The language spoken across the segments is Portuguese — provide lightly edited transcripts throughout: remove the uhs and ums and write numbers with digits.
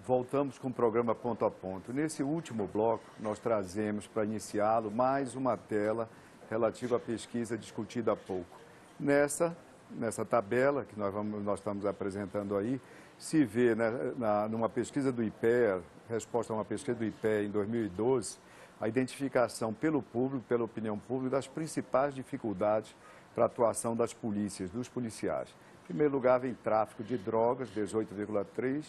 Voltamos com o programa Ponto a Ponto. Nesse último bloco, nós trazemos para iniciá-lo mais uma tela relativa à pesquisa discutida há pouco. Nessa tabela que nós estamos apresentando aí, se vê numa pesquisa do IPEA, resposta a uma pesquisa do IPEA em 2012, a identificação pelo público, pela opinião pública, das principais dificuldades para a atuação das polícias, dos policiais. Em primeiro lugar, vem tráfico de drogas, 18,3%,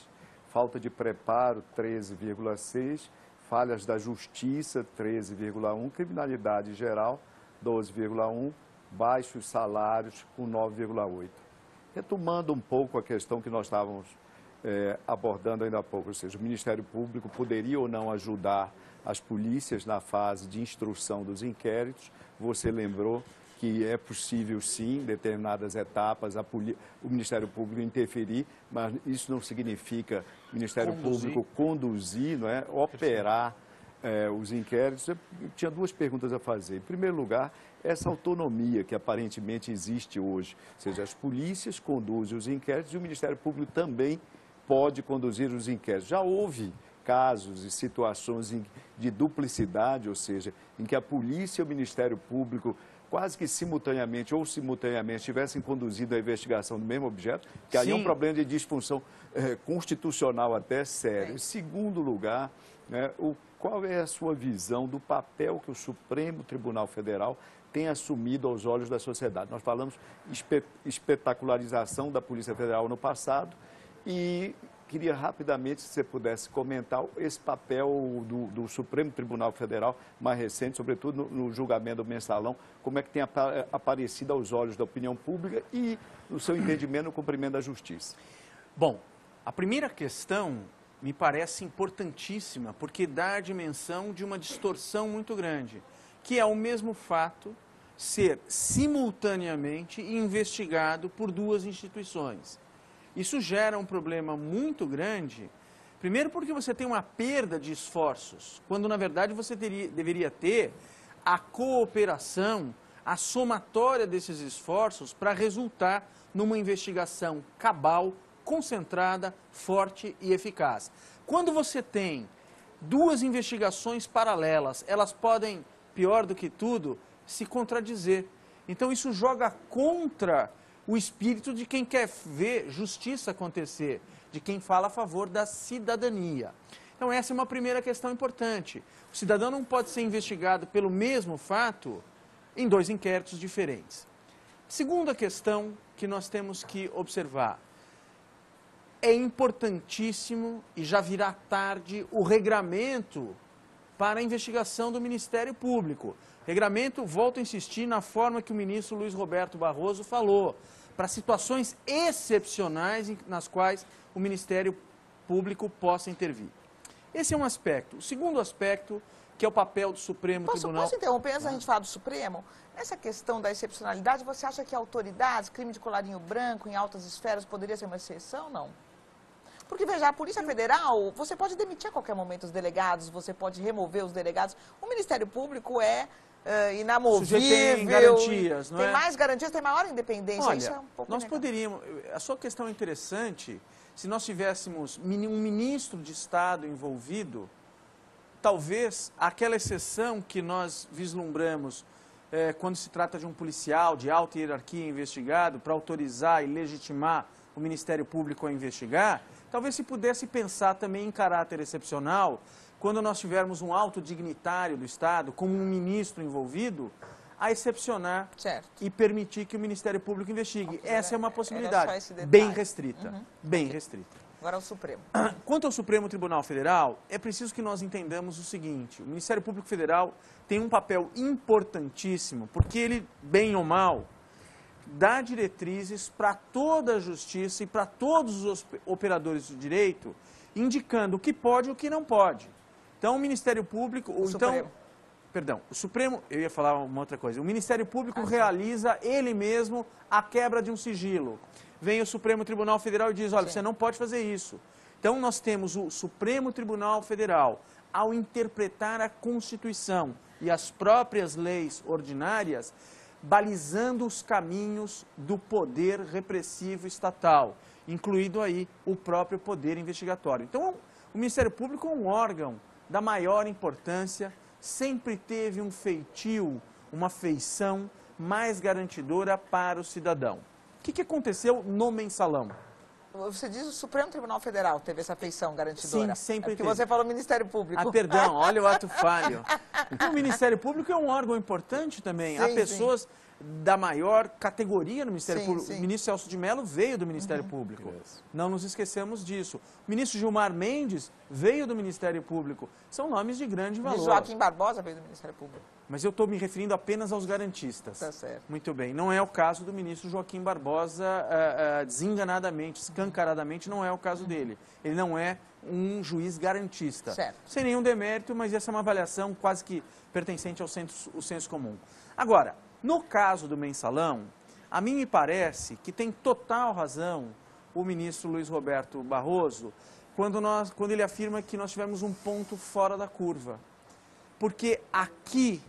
falta de preparo, 13,6%, falhas da justiça, 13,1%, criminalidade geral, 12,1%, baixos salários, com 9,8%. Retomando um pouco a questão que nós estávamos abordando ainda há pouco, ou seja, o Ministério Público poderia ou não ajudar as polícias na fase de instrução dos inquéritos. Você lembrou que é possível, sim, em determinadas etapas, o Ministério Público interferir, mas isso não significa o Ministério Público conduzir, não é? Operar os inquéritos. Eu tinha duas perguntas a fazer. Em primeiro lugar, essa autonomia que aparentemente existe hoje, ou seja, as polícias conduzem os inquéritos e o Ministério Público também pode conduzir os inquéritos. Já houve casos e situações de duplicidade, ou seja, em que a polícia e o Ministério Público quase que simultaneamente tivessem conduzido a investigação do mesmo objeto, que aí é um problema de disfunção constitucional até sério. Em segundo lugar, qual é a sua visão do papel que o Supremo Tribunal Federal tem assumido aos olhos da sociedade? Nós falamos espetacularização da Polícia Federal no passado e queria rapidamente, se você pudesse comentar esse papel do Supremo Tribunal Federal mais recente, sobretudo no julgamento do mensalão, como é que tem aparecido aos olhos da opinião pública e, no seu entendimento, no cumprimento da justiça. Bom, a primeira questão me parece importantíssima, porque dá a dimensão de uma distorção muito grande, que é o mesmo fato ser simultaneamente investigado por duas instituições. Isso gera um problema muito grande, primeiro porque você tem uma perda de esforços, quando na verdade você deveria ter a cooperação, a somatória desses esforços para resultar numa investigação cabal, concentrada, forte e eficaz. Quando você tem duas investigações paralelas, elas podem, pior do que tudo, se contradizer. Então isso joga contra o espírito de quem quer ver justiça acontecer, de quem fala a favor da cidadania. Então essa é uma primeira questão importante. O cidadão não pode ser investigado pelo mesmo fato em dois inquéritos diferentes. Segunda questão que nós temos que observar. É importantíssimo, e já virá tarde, o regramento para a investigação do Ministério Público. Regramento, volto a insistir, na forma que o ministro Luiz Roberto Barroso falou, para situações excepcionais nas quais o Ministério Público possa intervir. Esse é um aspecto. O segundo aspecto, que é o papel do Supremo Tribunal... Posso interromper antes da gente falar do Supremo? Nessa questão da excepcionalidade, você acha que autoridades, crime de colarinho branco em altas esferas, poderia ser uma exceção ou não? Porque, veja, a Polícia Federal, você pode demitir a qualquer momento os delegados, você pode remover os delegados. O Ministério Público é inamovível. Tem garantias, não é? Tem mais garantias, tem maior independência. Olha, isso é um pouco nós negado. poderíamos... A sua questão é interessante. Se nós tivéssemos um ministro de Estado envolvido, talvez aquela exceção que nós vislumbramos quando se trata de um policial de alta hierarquia investigado para autorizar e legitimar o Ministério Público a investigar, talvez se pudesse pensar também em caráter excepcional, quando nós tivermos um alto dignitário do Estado, como um ministro envolvido, a excepcionar e permitir que o Ministério Público investigue. Essa é uma possibilidade bem restrita, bem restrita. Agora o Supremo. Quanto ao Supremo Tribunal Federal, é preciso que nós entendamos o seguinte: o Ministério Público Federal tem um papel importantíssimo, porque ele, bem ou mal, dá diretrizes para toda a justiça e para todos os operadores do direito, indicando o que pode e o que não pode. Então, o Ministério Público... o Supremo, eu ia falar uma outra coisa. O Ministério Público realiza ele mesmo a quebra de um sigilo. Vem o Supremo Tribunal Federal e diz, olha, você não pode fazer isso. Então, nós temos o Supremo Tribunal Federal, ao interpretar a Constituição e as próprias leis ordinárias, balizando os caminhos do poder repressivo estatal, incluído aí o próprio poder investigatório. Então, O Ministério Público é um órgão da maior importância, sempre teve um feitio, uma feição mais garantidora para o cidadão. O que aconteceu no mensalão? Você diz o Supremo Tribunal Federal teve essa feição garantidora. Sim, sempre porque teve. você falou Ministério Público. Ah, perdão, olha o ato falho. Então, o Ministério Público é um órgão importante também. Sim, Há pessoas da maior categoria no Ministério Sim, Público. sim. O ministro Celso de Mello veio do Ministério Público. Não nos esquecemos disso. O ministro Gilmar Mendes veio do Ministério Público. São nomes de grande E valor. Joaquim Barbosa veio do Ministério Público. Mas eu estou me referindo apenas aos garantistas. Tá certo. Muito bem. Não é o caso do ministro Joaquim Barbosa, desenganadamente, escancaradamente, não é o caso dele. Ele não é um juiz garantista. Certo. Sem nenhum demérito, mas essa é uma avaliação quase que pertencente ao senso comum. Agora, no caso do mensalão, a mim me parece que tem total razão o ministro Luiz Roberto Barroso quando ele afirma que nós tivemos um ponto fora da curva. Porque aqui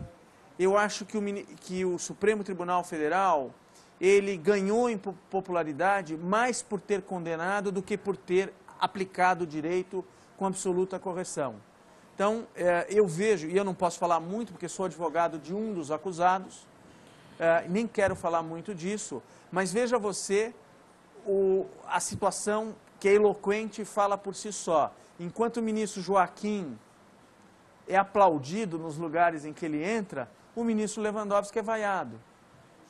eu acho que o Supremo Tribunal Federal ele ganhou em popularidade mais por ter condenado do que por ter aplicado o direito com absoluta correção. Então, eu vejo, e eu não posso falar muito porque sou advogado de um dos acusados, nem quero falar muito disso, mas veja você a situação que é eloquente e fala por si só. Enquanto o ministro Joaquim é aplaudido nos lugares em que ele entra, o ministro Lewandowski é vaiado.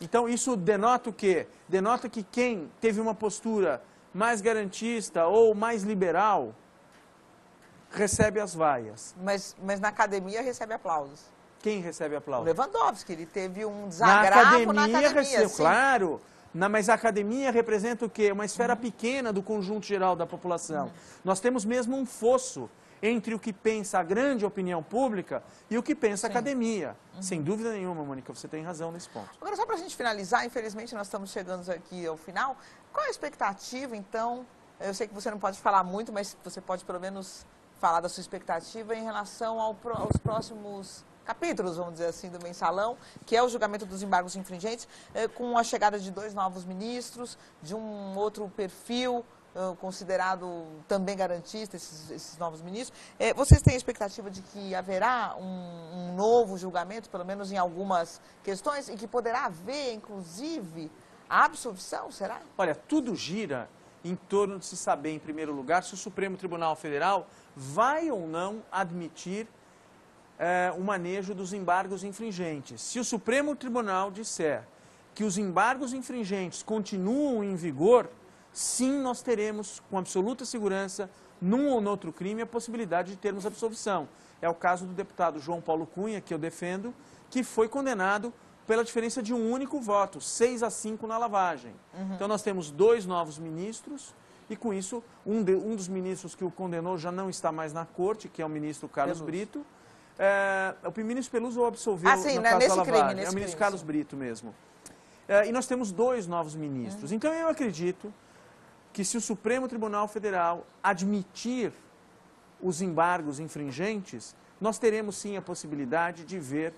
Então, isso denota o quê? Denota que quem teve uma postura mais garantista ou mais liberal recebe as vaias. Mas na academia recebe aplausos. Quem recebe O aplausos? Lewandowski, ele teve um desagravo na academia. Recebe, sim. claro. Mas a academia representa o quê? Uma esfera pequena do conjunto geral da população. Nós temos mesmo um fosso entre o que pensa a grande opinião pública e o que pensa a academia. Sem dúvida nenhuma, Mônica, você tem razão nesse ponto. Agora, só para a gente finalizar, infelizmente nós estamos chegando aqui ao final. Qual é a expectativa, então? Eu sei que você não pode falar muito, mas você pode pelo menos falar da sua expectativa em relação aos próximos capítulos, vamos dizer assim, do mensalão, que é o julgamento dos embargos infringentes, com a chegada de 2 novos ministros, de um outro perfil, considerado também garantista, esses novos ministros. Vocês têm a expectativa de que haverá um novo julgamento, pelo menos em algumas questões, e que poderá haver, inclusive, a absolvição, será? Olha, tudo gira em torno de se saber, em primeiro lugar, se o Supremo Tribunal Federal vai ou não admitir o manejo dos embargos infringentes. Se o Supremo Tribunal disser que os embargos infringentes continuam em vigor, sim, nós teremos, com absoluta segurança, num ou noutro crime, a possibilidade de termos absolvição. É o caso do deputado João Paulo Cunha, que eu defendo, que foi condenado pela diferença de um único voto, 6-5 na lavagem. Então, nós temos 2 novos ministros, e com isso, um dos ministros que o condenou já não está mais na corte, que é o ministro Carlos Brito. O ministro Peluso o absolveu no caso da lavagem. É o ministro Carlos Brito mesmo. E nós temos 2 novos ministros. Então, eu acredito que se o Supremo Tribunal Federal admitir os embargos infringentes, nós teremos sim a possibilidade de ver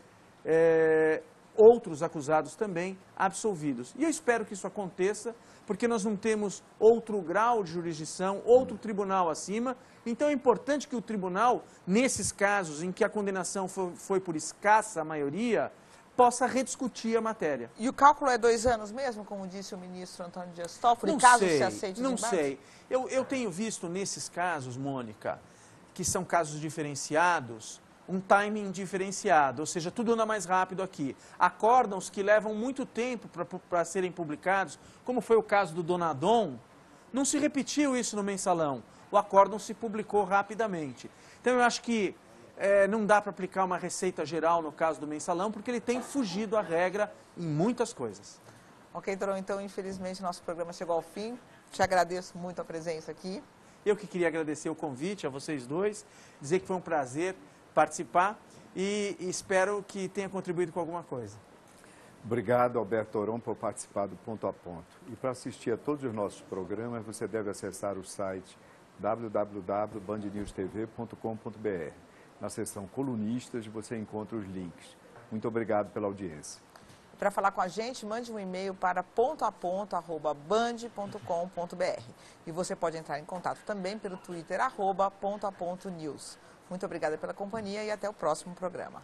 outros acusados também absolvidos. E eu espero que isso aconteça, porque nós não temos outro grau de jurisdição, outro tribunal acima. Então é importante que o tribunal, nesses casos em que a condenação foi por escassa maioria, possa rediscutir a matéria. E o cálculo é 2 anos mesmo, como disse o ministro Antônio Dias Toffoli, caso se aceite os embargos? Não sei. Eu tenho visto nesses casos, Mônica, que são casos diferenciados, um timing diferenciado, ou seja, tudo anda mais rápido aqui. Acórdãos que levam muito tempo para serem publicados, como foi o caso do Donadon, não se repetiu isso no mensalão. O acórdão se publicou rapidamente. Então eu acho que não dá para aplicar uma receita geral no caso do mensalão, porque ele tem fugido à regra em muitas coisas. Ok, Toron, então infelizmente nosso programa chegou ao fim. Te agradeço muito a presença aqui. Eu que queria agradecer o convite a vocês dois, dizer que foi um prazer participar e espero que tenha contribuído com alguma coisa. Obrigado, Alberto Toron, por participar do Ponto a Ponto. E para assistir a todos os nossos programas, você deve acessar o site www.bandnewstv.com.br. Na seção Colunistas, você encontra os links. Muito obrigado pela audiência. Para falar com a gente, mande um e-mail para pontoaponto@band.com.br. E você pode entrar em contato também pelo Twitter, @pontoapontonews. Muito obrigada pela companhia e até o próximo programa.